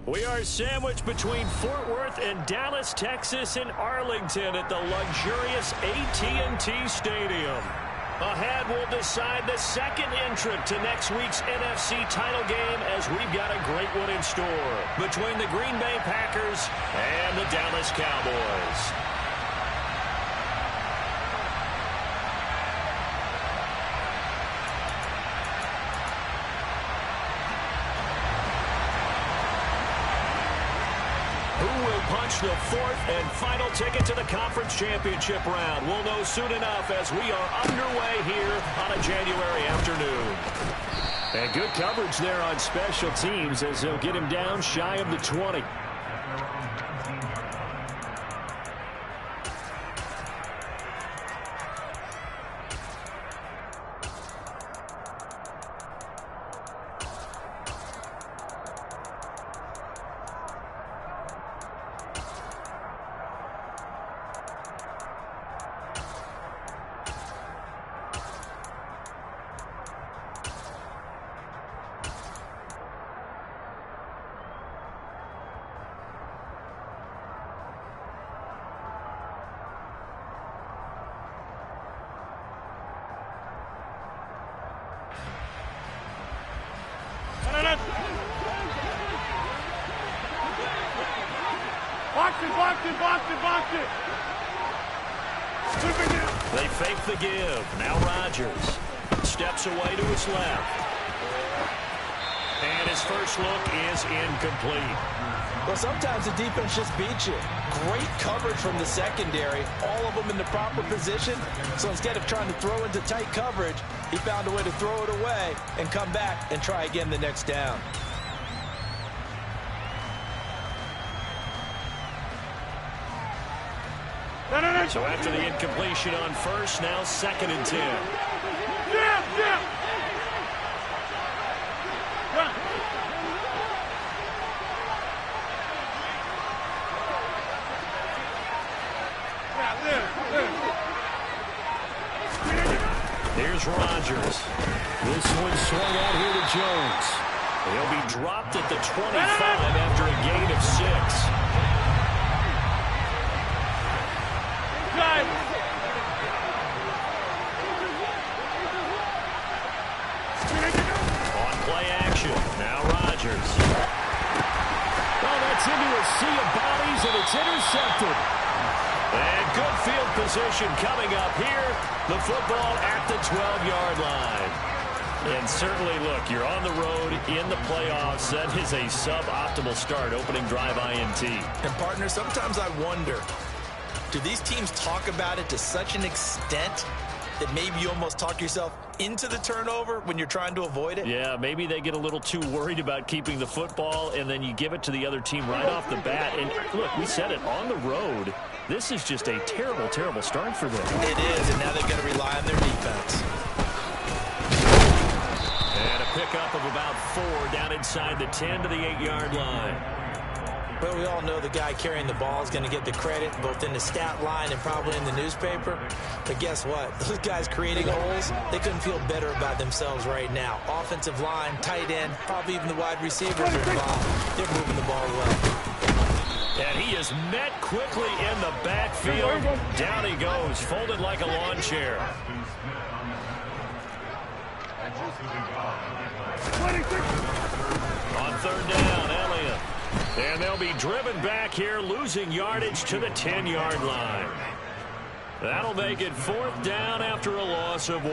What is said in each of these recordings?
We are sandwiched between Fort Worth and Dallas, Texas, and Arlington at the luxurious AT&T Stadium. Ahead, we'll decide the second entrant to next week's NFC title game as we've got a great one in store between the Green Bay Packers and the Dallas Cowboys. Punch the fourth and final ticket to the conference championship round. We'll know soon enough as we are underway here on a January afternoon. And good coverage there on special teams as they'll get him down shy of the 20. They fake the give. Now Rodgers steps away to his left. And his first look is incomplete. Well, sometimes the defense just beats you. Great coverage from the secondary, all of them in the proper position. So instead of trying to throw into tight coverage, he found a way to throw it away and come back and try again the next down. So after the incompletion on first, now 2nd and 10. Here's Rodgers. This one swung out here to Jones. He'll be dropped at the 25 after a gain of 6. On play action, now Rodgers. Oh, that's into a sea of bodies, and it's intercepted. And good field position coming up here. The football at the 12-yard line. And certainly, look, you're on the road in the playoffs. That is a suboptimal start, opening drive INT. And, partner, sometimes I wonder, do these teams talk about it to such an extent that maybe you almost talk yourself into the turnover when you're trying to avoid it? Yeah, maybe they get a little too worried about keeping the football, and then you give it to the other team right off the bat. And, look, we said it, on the road, this is just a terrible, terrible start for them. It is, and now they've got to rely on their defense. And a pickup of about 4 down inside the 10 to the 8-yard line. Well, we all know the guy carrying the ball is going to get the credit both in the stat line and probably in the newspaper. But guess what? Those guys creating holes, they couldn't feel better about themselves right now. Offensive line, tight end, probably even the wide receivers are involved. They're moving the ball well. And he is met quickly in the backfield. Down he goes, folded like a lawn chair. On 3rd down, Elliott. And they'll be driven back here, losing yardage to the 10-yard line. That'll make it 4th down after a loss of 1.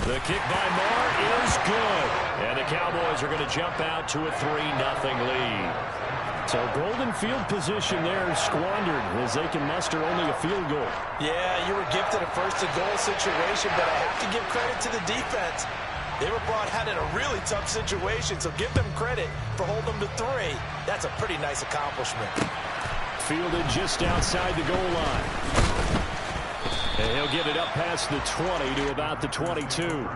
The kick by Marr is good. And the Cowboys are going to jump out to a 3-0 lead. So golden field position there squandered as they can muster only a field goal. Yeah, you were gifted a first-and-goal situation, but I have to give credit to the defense. They were brought out in a really tough situation, so give them credit for holding them to 3. That's a pretty nice accomplishment. Fielded just outside the goal line. And he'll get it up past the 20 to about the 22.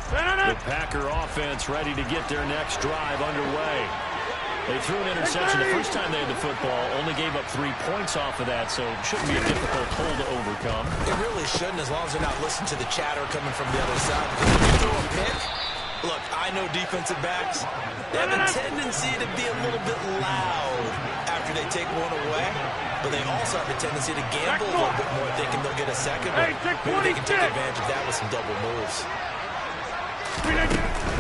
The Packer offense ready to get their next drive underway. They threw an interception the first time they had the football, only gave up 3 points off of that, so it shouldn't be a difficult hole to overcome. It really shouldn't, as long as they're not listening to the chatter coming from the other side. Because if you throw a pick, look, I know defensive backs, they have a tendency to be a little bit loud after they take one away, but they also have a tendency to gamble a little bit more, thinking they'll get a second one. Maybe they can take advantage of that with some double moves.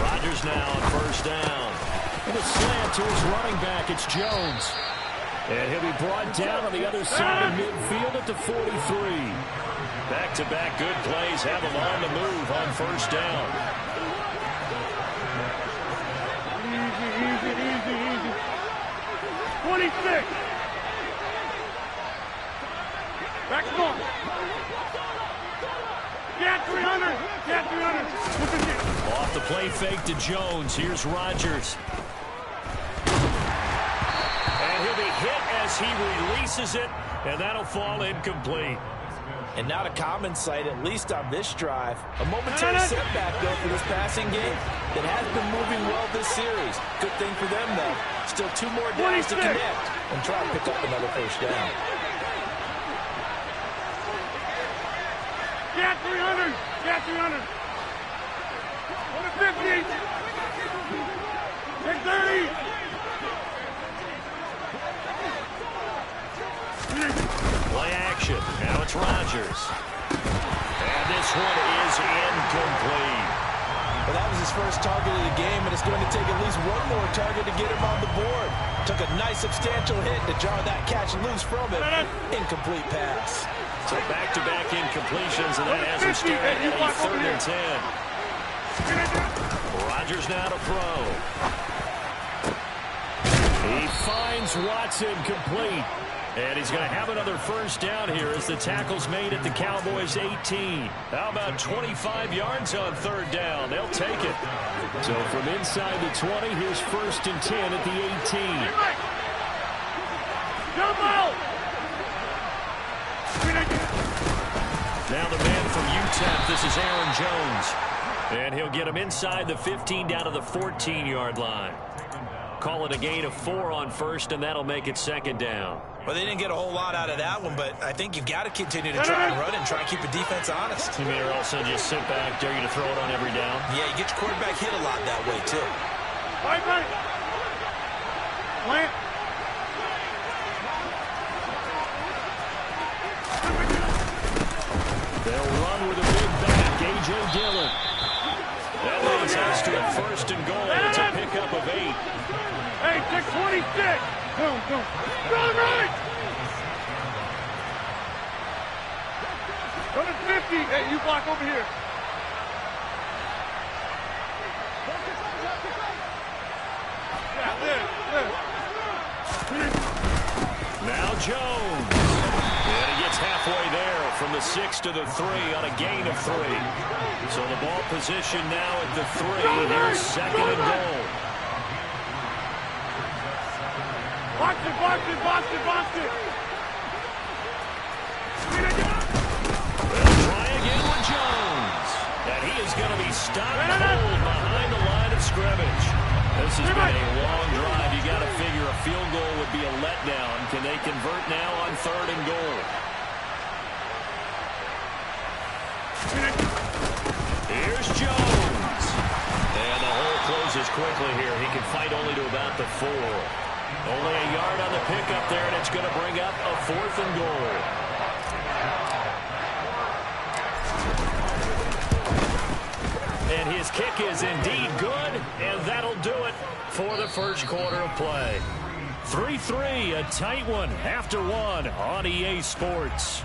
Rodgers now on first down. And a slant to his running back. It's Jones. And he'll be brought down on the other side of midfield at the 43. Back-to-back good plays have him on the move on first down. Easy. 26. Back foot. Get 300. Off the play fake to Jones. Here's Rodgers. And he'll be hit as he releases it, and that'll fall incomplete. And not a common sight, at least on this drive. A momentary setback, though, for this passing game that has been moving well this series. Good thing for them, though. Still 2 more downs to connect and try to pick up another first down. Get 300. 150. Take 30. Play action. Now it's Rodgers. And this one is incomplete. Well, that was his first target of the game, and it's going to take at least one more target to get him on the board. Took a nice substantial hit to jar that catch loose from it. Incomplete pass. So back-to-back incompletions, and that has him staring at a 3rd and 10. Rodgers now to throw. He finds Watson complete. And he's going to have another first down here as the tackle's made at the Cowboys' 18. How about 25 yards on 3rd down? They'll take it. So from inside the 20, here's 1st and 10 at the 18. Jump out. Now the man from UTEP, this is Aaron Jones. And he'll get him inside the 15 down to the 14-yard line. Call it a gain of 4 on first, and that'll make it 2nd down. Well, they didn't get a whole lot out of that one, but I think you've got to continue to try and run and try and keep the defense honest. You mean also just sit back, dare you to throw it on every down? Yeah, you get your quarterback hit a lot that way, too. Right. Plant. They'll run with a big back, A.J. Dillon. That leads us to a 1st and goal. It's a pickup of 8. Hey, take 26. Go. Run. Go to 50. Hey, you block over here. Yeah, there. Now Jones. And he gets halfway there from the 6 to the 3 on a gain of 3. So the ball position now at the 3. Here's 2nd and goal. Box it. They'll try again with Jones. And he is going to be stopped cold behind the line of scrimmage. This has been a long drive. You got to figure a field goal would be a letdown. Can they convert now on 3rd and goal? Here's Jones. And the hole closes quickly here. He can fight only to about the 4. Only a yard on the pickup there, and it's going to bring up a 4th and goal. And his kick is indeed good, and that'll do it for the first quarter of play. 3-3, a tight one after 1 on EA Sports.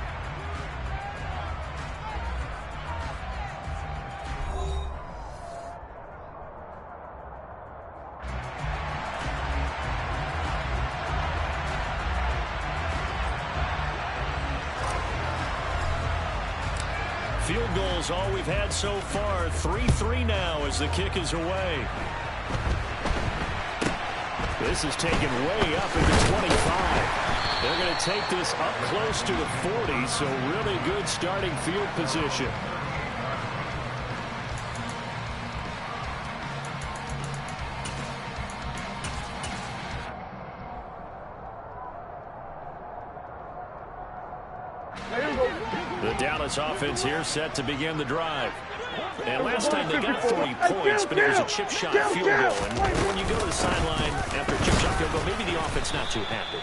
Field goals all we've had so far. 3-3 now as the kick is away. This is taken way up into 25. They're going to take this up close to the 40, so really good starting field position. The Dallas offense here set to begin the drive. And last time they got 30 points, but it was a chip shot field goal. And when you go to the sideline after a chip shot field goal, maybe the offense not too happy.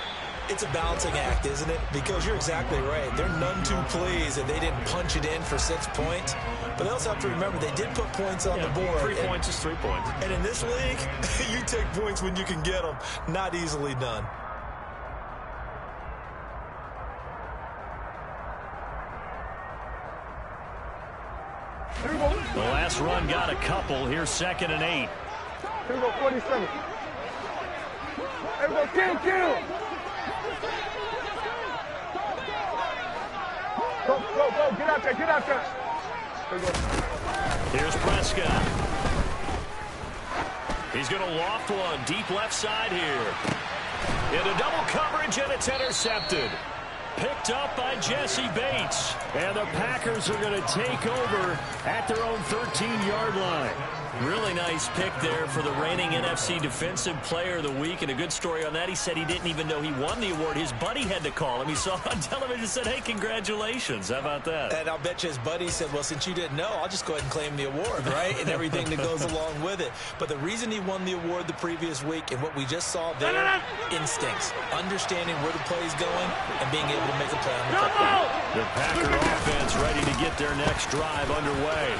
It's a balancing act, isn't it? Because you're exactly right. They're none too pleased that they didn't punch it in for 6 points. But they also have to remember they did put points on the board. 3 points is 3 points. And in this league, you take points when you can get them. Not easily done. The last run got a couple. Here's 2nd and 8. Here we go, 47. Here we go, kill. Go, get out there. Here we go. Here's Prescott. He's going to loft one deep left side here. Into double coverage, and it's intercepted. Picked up by Jesse Bates. And the Packers are going to take over at their own 13-yard line. Really nice pick there for the reigning NFC Defensive Player of the Week. And a good story on that. He said he didn't even know he won the award. His buddy had to call him. He saw it on television and said, hey, congratulations. How about that? And I'll bet you his buddy said, well, since you didn't know, I'll just go ahead and claim the award, right? And everything that goes along with it. But the reason he won the award the previous week and what we just saw there, instincts, understanding where the play is going and being able to make a play on the football. The Packer offense ready to get their next drive underway.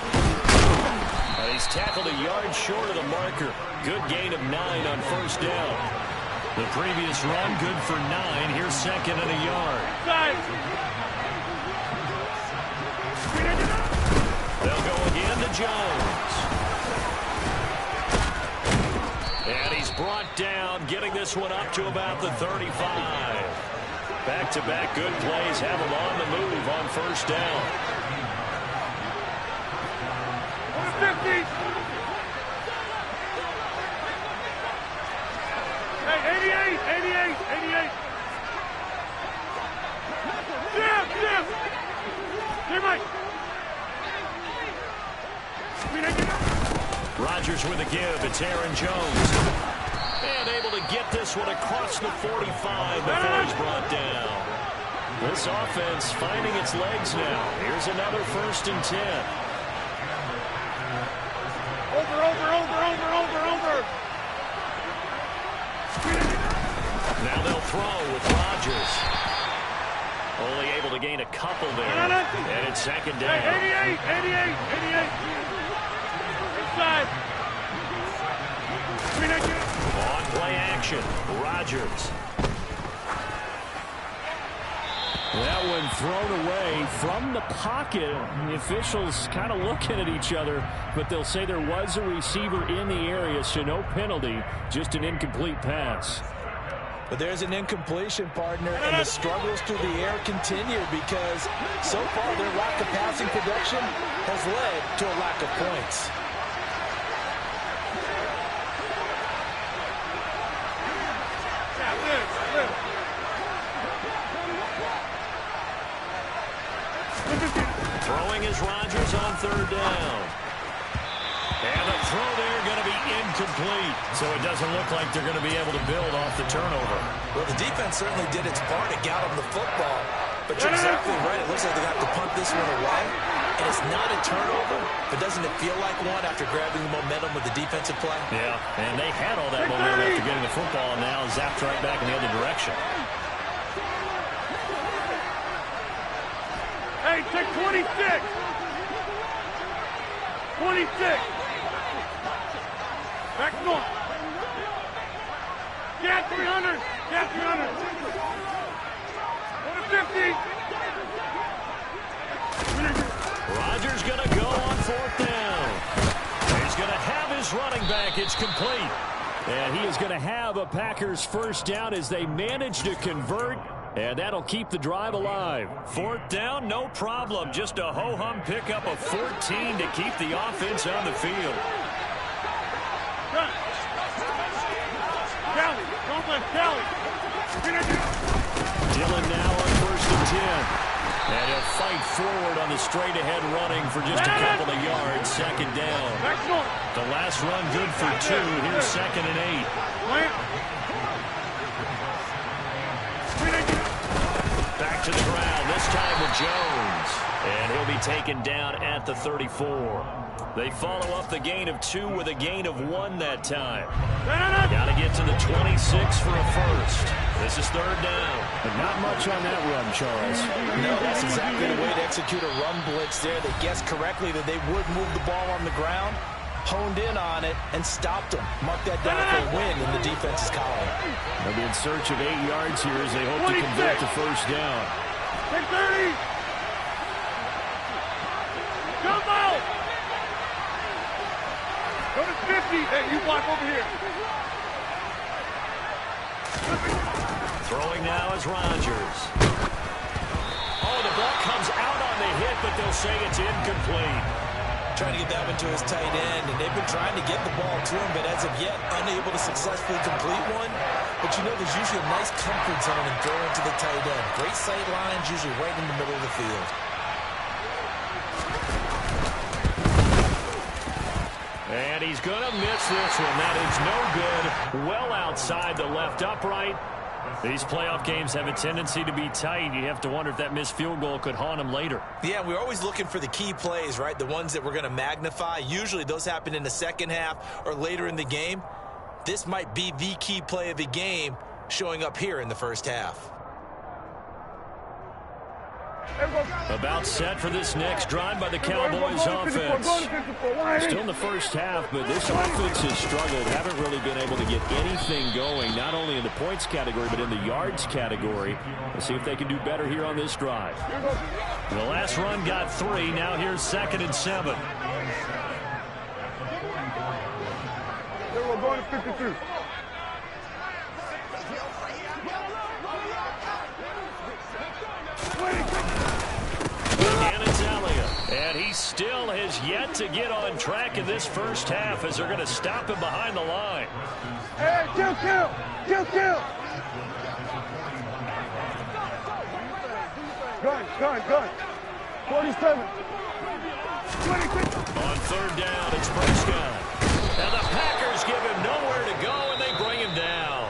He's tackled a yard short of the marker. Good gain of 9 on 1st down. The previous run, good for 9. Here's 2nd and a yard. They'll go again to Jones. And he's brought down, getting this one up to about the 35. Back-to-back good plays have him on the move on 1st down. 50. Hey, 88. Jim. Hey, Mike. Rodgers with a give. It's Aaron Jones. And able to get this one across the 45 before he's brought down. This offense finding its legs now. Here's another 1st and 10. Over. Now they'll throw with Rodgers. Only able to gain a couple there. And it's 2nd down. 88. Inside. On play action, Rodgers. That one thrown away from the pocket. The officials kind of looking at each other, but they'll say there was a receiver in the area, so no penalty, just an incomplete pass. But there's an incompletion, partner, and the struggles through the air continue because so far their lack of passing production has led to a lack of points. Throwing is Rodgers on 3rd down. And the throw there going to be incomplete. So it doesn't look like they're going to be able to build off the turnover. Well, the defense certainly did its part to get them the football. But you're exactly right. It looks like they got to punt this one away. And it's not a turnover, but doesn't it feel like one after grabbing the momentum with the defensive play? Yeah, and they had all that momentum after getting the football, and now zapped right back in the other direction. Hey, take 26. 26. Back north. Get 300. Get 300. Go to 50. Rodgers going to go on 4th down. He's going to have his running back. It's complete. And he is going to have a Packers 1st down as they manage to convert. And that'll keep the drive alive. 4th down, no problem. Just a ho-hum pickup of 14 to keep the offense on the field. Kelly. Dillon now on 1st and 10. And he'll fight forward on the straight-ahead running for just a couple of yards. 2nd down. The last run good for 2. Here's 2nd and 8. Back to the ground, this time with Jones. And he'll be taken down at the 34. They follow up the gain of 2 with a gain of 1 that time. Got to get to the 26 for a first. This is 3rd down. But not much on that run, Charles. No, that's exactly the way to execute a run blitz there. They guessed correctly that they would move the ball on the ground, honed in on it, and stopped them. Mark that down for a win in the defense's column. They'll be in search of 8 yards here as they hope to convert the first down. 30. Jump out. Go to 50. Hey, you block over here. Throwing now is Rodgers. Oh, the ball comes out on the hit, but they'll say it's incomplete. Trying to get that one to his tight end, and they've been trying to get the ball to him, but as of yet, unable to successfully complete one. But you know, there's usually a nice comfort zone in throwing to the tight end. Great sight lines, usually right in the middle of the field. And he's going to miss this one. That is no good. Well outside the left upright. These playoff games have a tendency to be tight. You have to wonder if that missed field goal could haunt him later. Yeah, we're always looking for the key plays, right? The ones that we're going to magnify. Usually those happen in the second half or later in the game. This might be the key play of the game showing up here in the first half. About set for this next drive by the Cowboys offense. Still in the first half, but this offense has struggled. Haven't really been able to get anything going, not only in the points category, but in the yards category. Let's see if they can do better here on this drive. The last run got 3. Now here's 2nd and 7. We're going to 52. And it's Elliott. And he still has yet to get on track in this first half as they're going to stop him behind the line. Hey, kill. 47. 26. On 3rd down, it's Prescott. And the Packers give him nowhere to go, and they bring him down.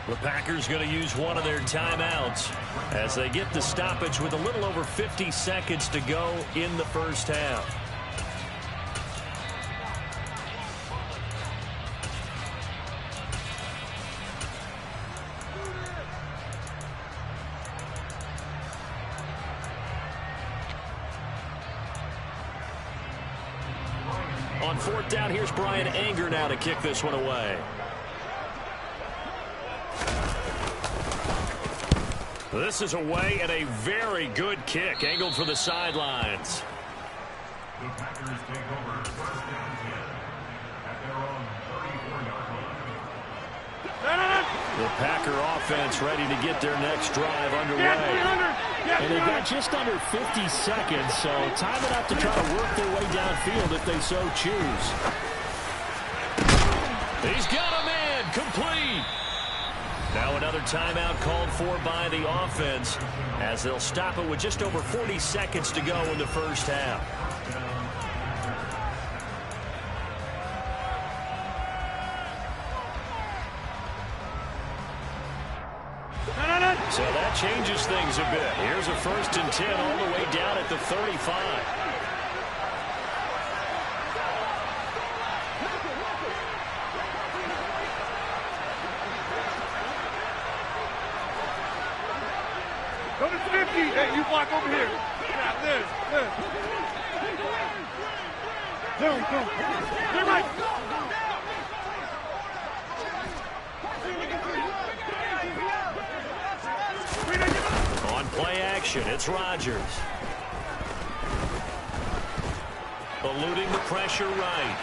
The Packers going to use one of their timeouts as they get the stoppage with a little over 50 seconds to go in the first half. On 4th down, here's Brian Anger now to kick this one away. This is away and a very good kick, angled for the sidelines. The Packers take over 1st and 10 at their own 34-yard line. The Packer offense ready to get their next drive underway. And they've got just under 50 seconds, so time enough to try to work their way downfield if they so choose. He's got a man, complete. Now another timeout called for by the offense as they'll stop it with just over 40 seconds to go in the first half. So that changes things a bit. Here's a 1st and 10 all the way down at the 35. Go to 50. Hey, you block over here. Yeah, this. Zoom. You're right. On play action, it's Rodgers. Eluding the pressure right.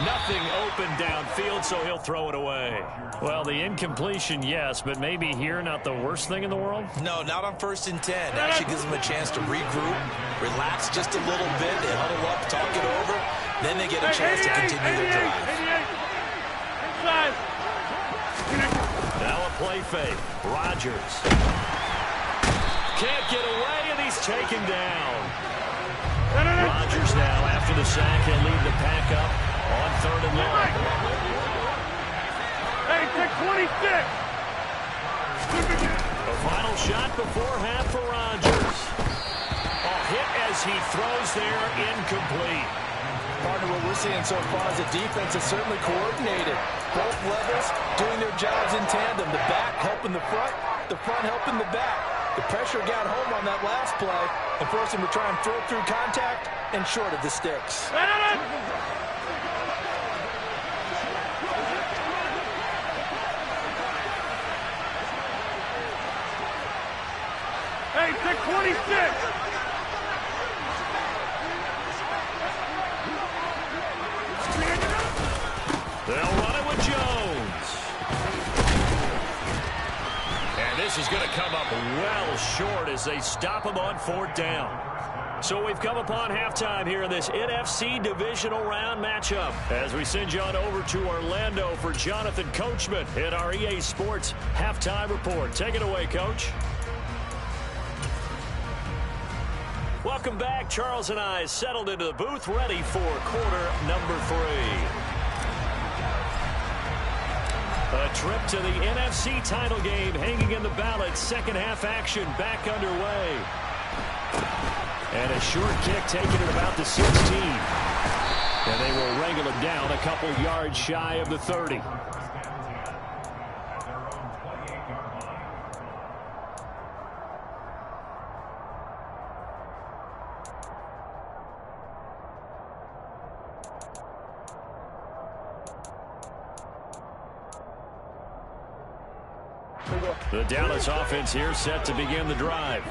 Nothing open downfield, so he'll throw it away. Well, the incompletion, yes, but maybe here not the worst thing in the world? No, not on 1st and 10. Actually gives them a chance to regroup, relax just a little bit. They huddle up, talk it over. Then they get a chance to continue their drive. Inside. Now a play fake. Rodgers. Can't get away, and he's taken down. Rodgers now, after the sack, he'll lead the pack up on 3rd and long. Hey, take 26. A final shot before half for Rodgers. A hit as he throws there, incomplete. Partner, what we're seeing so far is the defense is certainly coordinated. Both levels doing their jobs in tandem. The back helping the front helping the back. The pressure got home on that last play and forced him to try and throw through contact and short of the sticks. Hey, pick 26. They'll run it with Jones. And this is going to come up well short as they stop him on 4th down. So we've come upon halftime here in this NFC divisional round matchup as we send you on over to Orlando for Jonathan Coachman in our EA Sports halftime report. Take it away, Coach. Welcome back. Charles and I settled into the booth, ready for quarter number 3. A trip to the NFC title game hanging in the balance. Second half action back underway. And a short kick taken at about the 16. And they will wrangle him down a couple yards shy of the 30. The Dallas offense here set to begin the drive.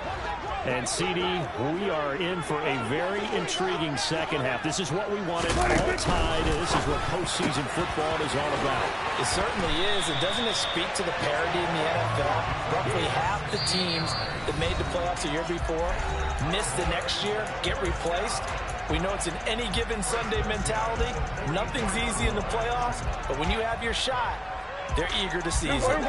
And, CD, we are in for a very intriguing second half. This is what we wanted all tied, and this is what postseason football is all about. It certainly is. And doesn't it speak to the parity in the NFL? Roughly half the teams that made the playoffs the year before miss the next year, get replaced. We know it's an any given Sunday mentality. Nothing's easy in the playoffs, but when you have your shot, they're eager to seize it. Switch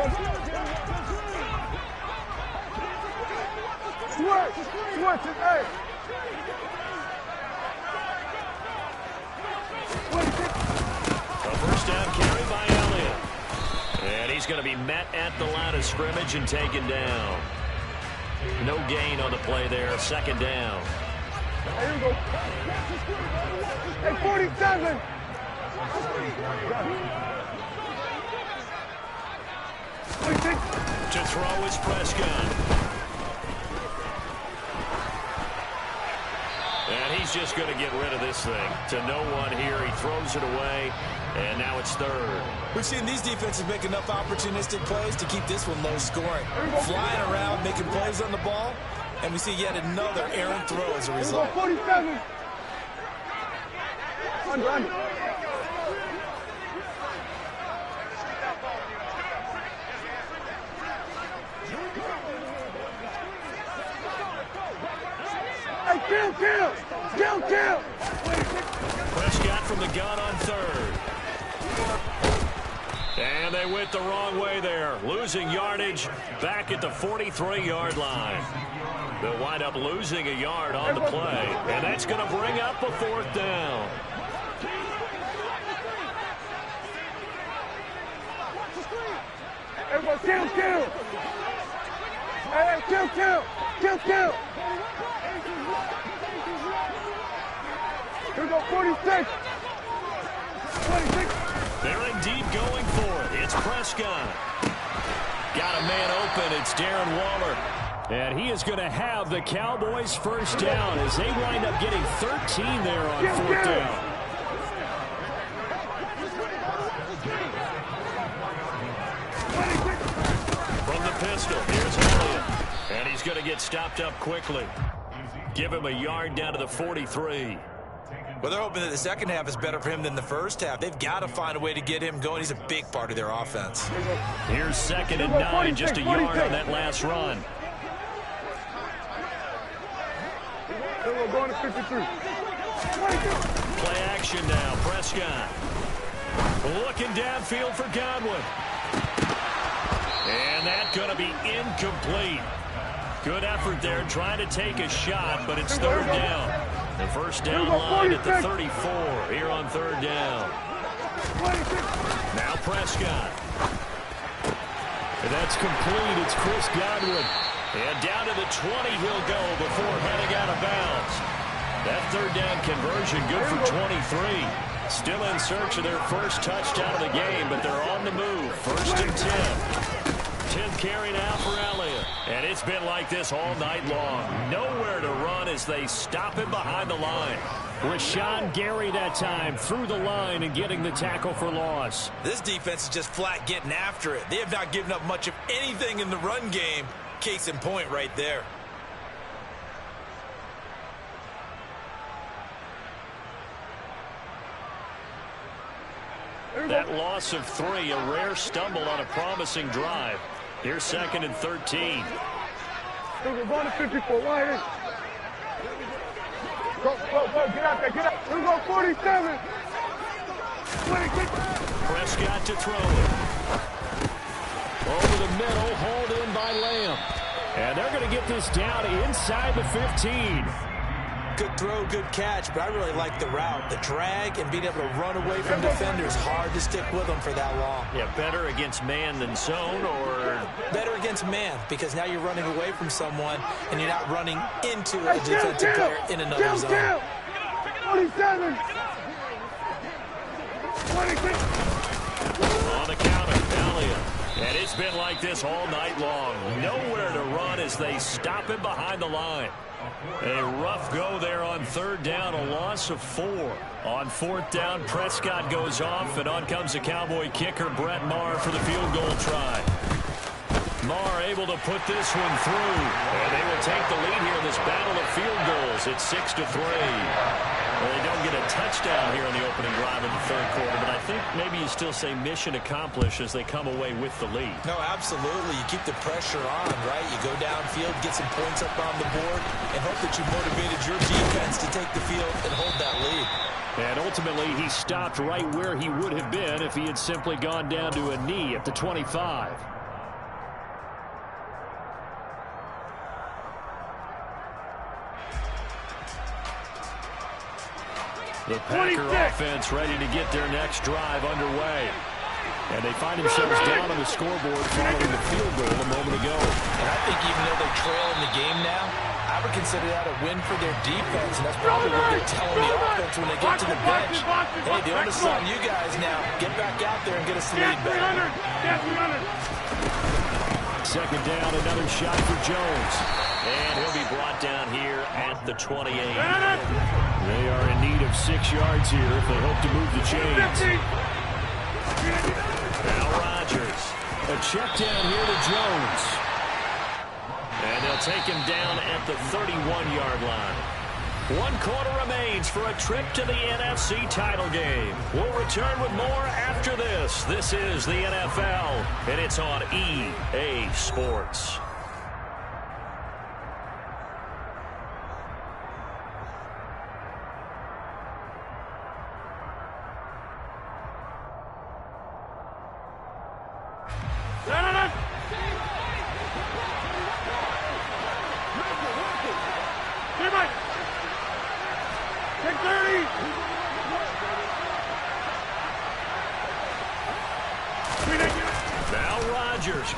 it, hey. A first down carry by Elliott. And he's going to be met at the line of scrimmage and taken down. No gain on the play there. Second down. Here we go. Hey, 47. To throw is Prescott. And he's just going to get rid of this thing. To no one here. He throws it away. And now it's third. We've seen these defenses make enough opportunistic plays to keep this one low scoring. Flying around, making plays on the ball. And we see yet another errant throw as a result. 47. Under. Kill. Prescott from the gun on third. And they went the wrong way there. Losing yardage back at the 43-yard line. They'll wind up losing a yard on the play. And that's going to bring up a 4th down. Everybody kill. Hey, kill. Here we go, 46. 26. They're indeed going for it. It's Prescott. Got a man open. It's Darren Waller. And he is going to have the Cowboys first down as they wind up getting 13 there on 4th down. From the pistol, here's Elliott. And he's going to get stopped up quickly. Give him a yard down to the 43. Well, they're hoping that the second half is better for him than the first half. They've got to find a way to get him going. He's a big part of their offense. Here's 2nd and 9, just a yard on that last run. We're going to 53. Play action now, Prescott. Looking downfield for Godwin. And that's going to be incomplete. Good effort there, trying to take a shot, but it's 3rd down. The first down line at the 34 here on 3rd down. Now Prescott. And that's complete. It's Chris Godwin. And down to the 20 he'll go before heading out of bounds. That third down conversion good for 23. Still in search of their first touchdown of the game, but they're on the move. First and 10. 10th carry now for Elliott. And it's been like this all night long. Nowhere to run as they stop him behind the line. Rashawn Gary that time through the line and getting the tackle for loss. This defense is just flat getting after it. They have not given up much of anything in the run game. Case in point right there. That loss of 3, a rare stumble on a promising drive. Here's 2nd and 13. We're going to 54 wide. Go, get out there, get out. We're going 47. Prescott to throw it. Over the middle, hauled in by Lamb. And they're going to get this down inside the 15. Good throw, good catch, but I really like the route. The drag and being able to run away from defenders. Hard to stick with them for that long. Yeah, better against man than zone, or better against man, because now you're running away from someone and you're not running into a defensive player in another zone. 47. 26. On the counter, Elliott. And it's been like this all night long. Nowhere to run as they stop him behind the line. A rough go there on 3rd down, a loss of 4. On 4th down, Prescott goes off, and on comes the Cowboy kicker, Brett Maher, for the field goal try. Maher able to put this one through, and they will take the lead here in this battle of field goals. It's 6-3. Well, they don't get a touchdown here in the opening drive of the 3rd quarter, but I think maybe you still say mission accomplished as they come away with the lead. No, absolutely. You keep the pressure on, right? You go downfield, get some points up on the board, and hope that you motivated your defense to take the field and hold that lead. And ultimately, he stopped right where he would have been if he had simply gone down to a knee at the 25. The Packer offense ready to get their next drive underway. And they find themselves down on the scoreboard following the field goal a moment ago. And I think even though they trail in the game now, I would consider that a win for their defense. And that's probably what they're telling the offense when they get to the bench. Hey, the onus is on you guys now. Get back out there and get us the lead back. 2nd down, another shot for Jones. And he'll be brought down here at the 28. They are in need of 6 yards here if they hope to move the chains. Now Rodgers. A check down here to Jones. And they'll take him down at the 31-yard line. 1 quarter remains for a trip to the NFC title game. We'll return with more after this. This is the NFL, and it's on EA Sports.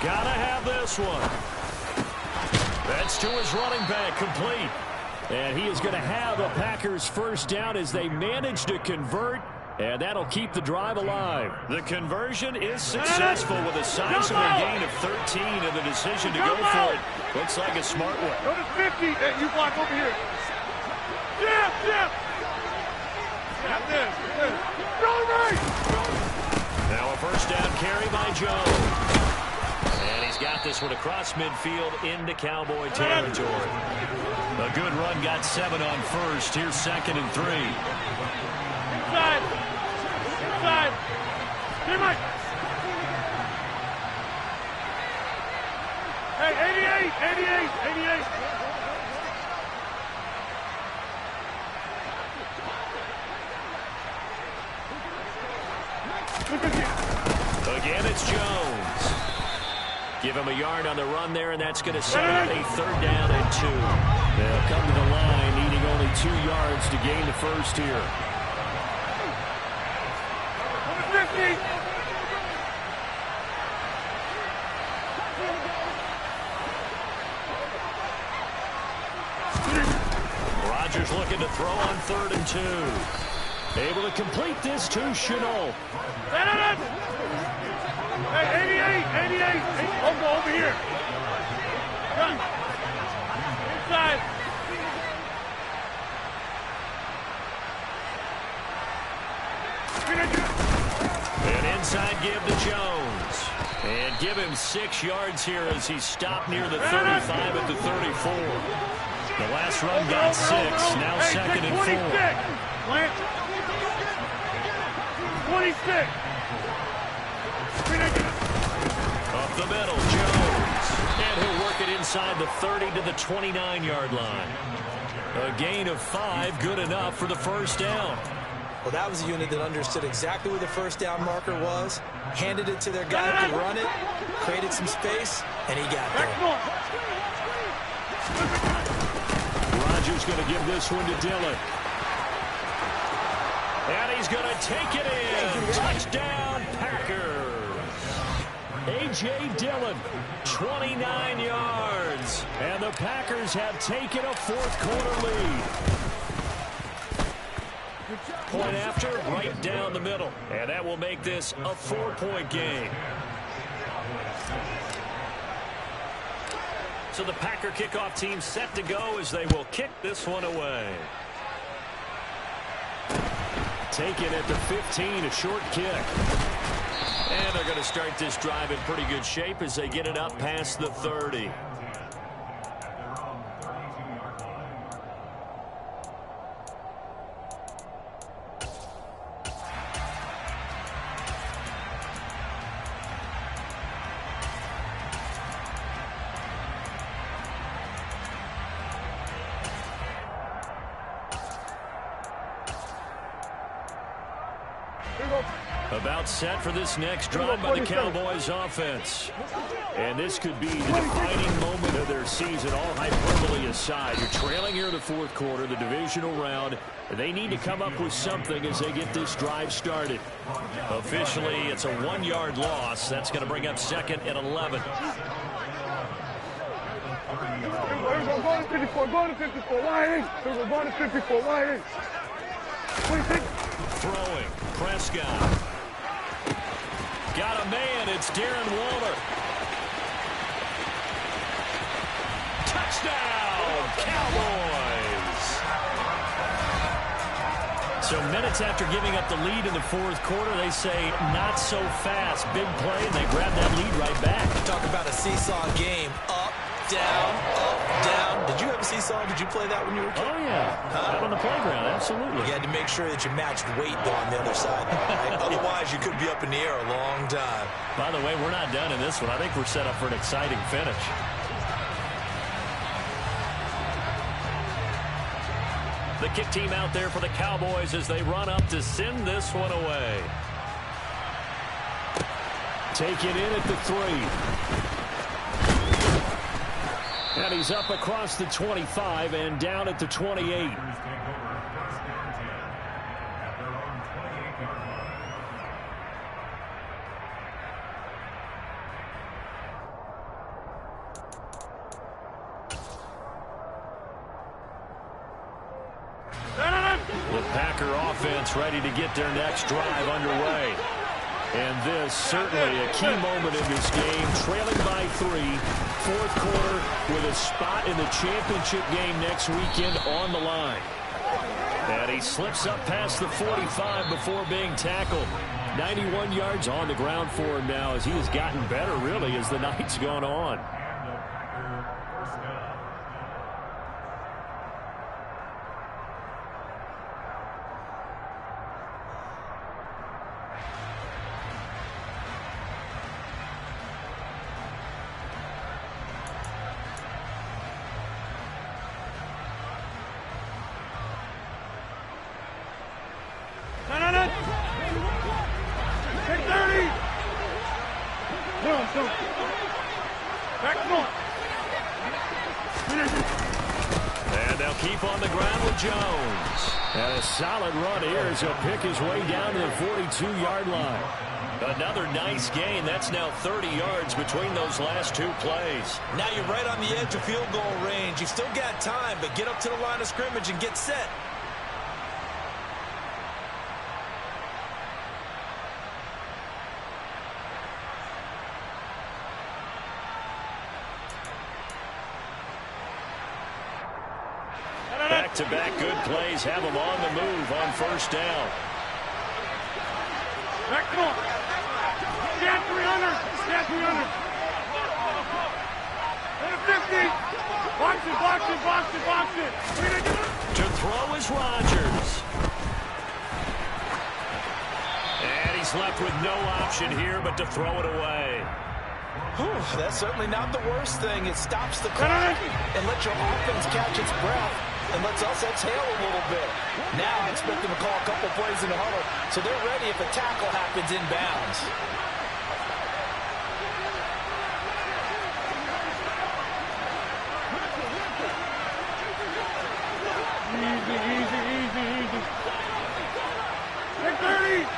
Gotta have this one. That's to his running back, complete. And he is going to have a Packers first down as they manage to convert, and that'll keep the drive alive. The conversion is successful with a sizable gain of 13, and the decision to go for it looks like a smart one. Go to 50, and you block over here. Yeah. Now a first down carry by Jones. And he's got this one across midfield into Cowboy territory. A good run, got 7 on first. Here's 2nd and 3. Inside. Hey, 88. Again, it's Jones. Give him a yard on the run there, and that's going to set up a 3rd down and 2. They'll come to the line, needing only 2 yards to gain the first here. 50. Rodgers looking to throw on 3rd and 2. Able to complete this to Chenault. Hey, 88. Over here. Run. Inside. An inside give to Jones. And give him 6 yards here as he stopped near the 35 at the 34. The last run got 6. Now 2nd and 4. 26. Up the middle, Jones. And he'll work it inside the 30 to the 29-yard line. A gain of 5, good enough for the first down. Well, that was a unit that understood exactly where the first down marker was, handed it to their guy to run it, created some space, and he got there. Rodgers going to give this one to Dillon. And he's going to take it in. Touchdown, Packers. A.J. Dillon, 29 yards. And the Packers have taken a 4th quarter lead. Point after, right down the middle. And that will make this a 4-point game. So the Packer kickoff team set to go as they will kick this one away. Taken at the 15, a short kick. And they're going to start this drive in pretty good shape as they get it up past the 30. About set for this next drive by the Cowboys offense. And this could be the defining moment of their season, all hyperbole aside. You're trailing here in the 4th quarter, the divisional round. They need to come up with something as they get this drive started. Officially, it's a 1-yard loss. That's going to bring up 2nd and 11. Go to 54, go to 54, wide in. Go to 54, wide in. 26. Throwing, Prescott. Got a man, it's Darren Waller. Touchdown, Cowboys. So minutes after giving up the lead in the 4th quarter, they say not so fast. Big play, and they grab that lead right back. Talk about a seesaw game. Up, down, up, down. Did you have a seesaw? Did you play that when you were a kid? Oh, yeah. Out on the playground, absolutely. You had to make sure that you matched weight, though, on the other side. Right? Otherwise, you could be up in the air a long time. By the way, we're not done in this one. I think we're set up for an exciting finish. The kick team out there for the Cowboys as they run up to send this one away. Take it in at the 3. And he's up across the 25 and down at the 28. The Packer offense ready to get their next drive underway. And this certainly a key moment in this game. Trailing by 3, 4th quarter with a spot in the championship game next weekend on the line. And he slips up past the 45 before being tackled. 91 yards on the ground for him now as he has gotten better really as the night's gone on. And they'll keep on the ground with Jones. And a solid run here as he'll pick his way down to the 42-yard line. Another nice gain. That's now 30 yards between those last two plays. Now you're right on the edge of field goal range. You've still got time, but get up to the line of scrimmage and get set. Back-to-back good plays have them on the move on first down. Back, come on. Stand 300. Stand 300. And 50. Box it, box it, box it, box it. To throw is Rodgers. And he's left with no option here but to throw it away. Whew, that's certainly not the worst thing. It stops the clock and lets your offense catch its breath and lets us exhale a little bit. Now I expect them to call a couple plays in the huddle so they're ready if a tackle happens inbounds. Easy, easy, easy, easy. Take 30.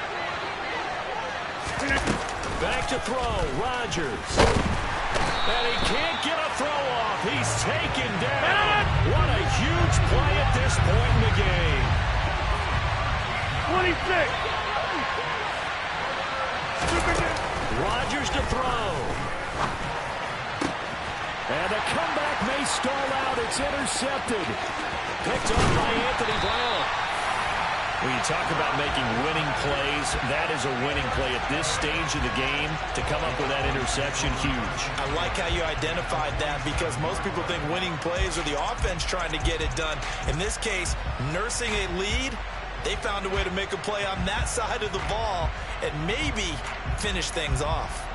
Back to throw, Rodgers. And he can't get a throw off. He's taken down. What a huge play at this point in the game. 26. Rodgers to throw. And the comeback may stall out. It's intercepted. Picked up by Anthony Brown. When you talk about making winning plays, that is a winning play at this stage of the game. To come up with that interception, huge. I like how you identified that because most people think winning plays are the offense trying to get it done. In this case, nursing a lead, they found a way to make a play on that side of the ball and maybe finish things off.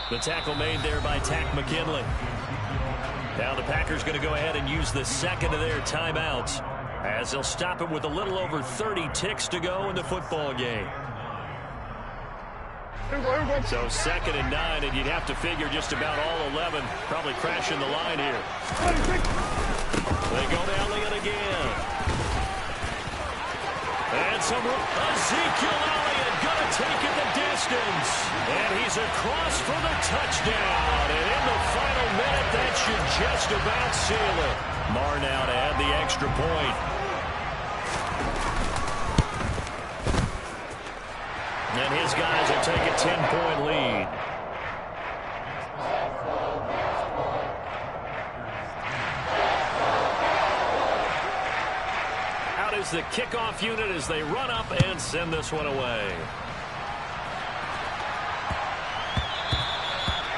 The tackle made there by Tack McKinley. Now the Packers going to go ahead and use the second of their timeouts as they'll stop it with a little over 30 ticks to go in the football game. So 2nd and 9, and you'd have to figure just about all 11 probably crashing the line here. They go to Elliott again. And some Ezekiel Elliott going to take it the distance. And he's across for the touchdown. And in the final minute, that should just about seal it. Marr now to add the extra point. And his guys will take a 10-point lead. Out is the kickoff unit as they run up and send this one away.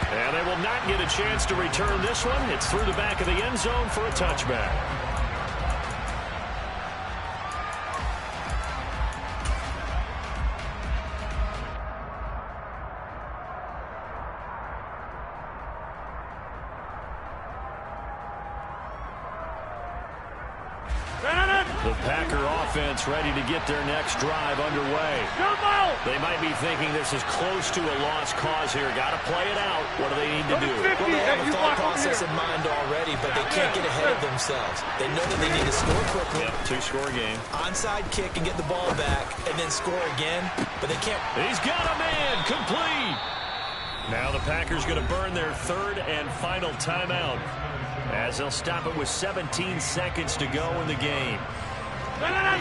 And they will not get a chance to return this one. It's through the back of the end zone for a touchback. The Packer offense ready to get their next drive underway. They might be thinking this is close to a lost cause here. Got to play it out. What do they need to do? Well, they have a thought process in mind already, but they can't get ahead of themselves. They know that they need to score quickly. Yep, two-score game. Onside kick and get the ball back, and then score again, but they can't. He's got a man. Complete. Now the Packers going to burn their third and final timeout as they'll stop it with 17 seconds to go in the game.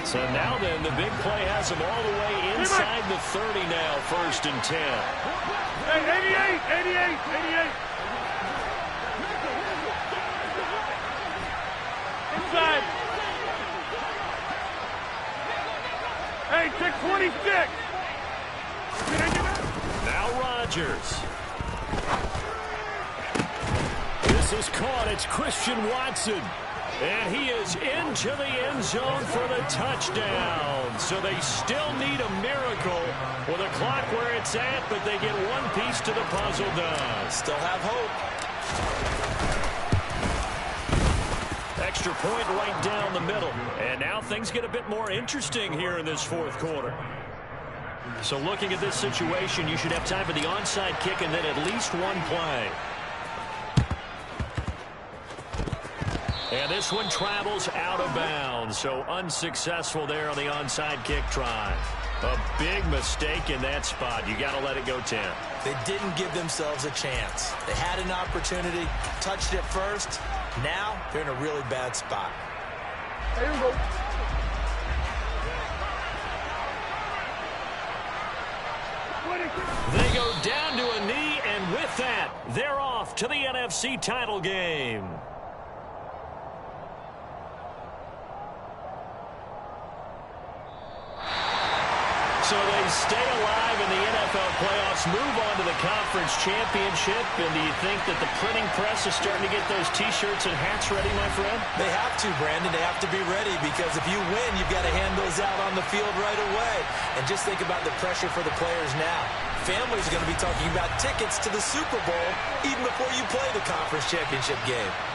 So now then, the big play has them all the way inside the 30 now, 1st and 10. Hey, 88. Inside. Hey, take 26. Now Rodgers. This is caught. It's Christian Watson. And he is into the end zone for the touchdown. So they still need a miracle with a clock where it's at, but they get one piece to the puzzle done. Still have hope. extra point right down the middle. And now things get a bit more interesting here in this fourth quarter. So looking at this situation, you should have time for the onside kick and then at least one play. And this one travels out of bounds, so unsuccessful there on the onside kick try. A big mistake in that spot. You got to let it go 10. They didn't give themselves a chance. They had an opportunity, touched it first. Now they're in a really bad spot. There you go. They go down to a knee, and with that, they're off to the NFC title game. So they stay alive in the NFL playoffs, move on to the conference championship. And do you think that the printing press is starting to get those T-shirts and hats ready, my friend? They have to, Brandon. They have to be ready because if you win, you've got to hand those out on the field right away. And just think about the pressure for the players now. Families are going to be talking about tickets to the Super Bowl even before you play the conference championship game.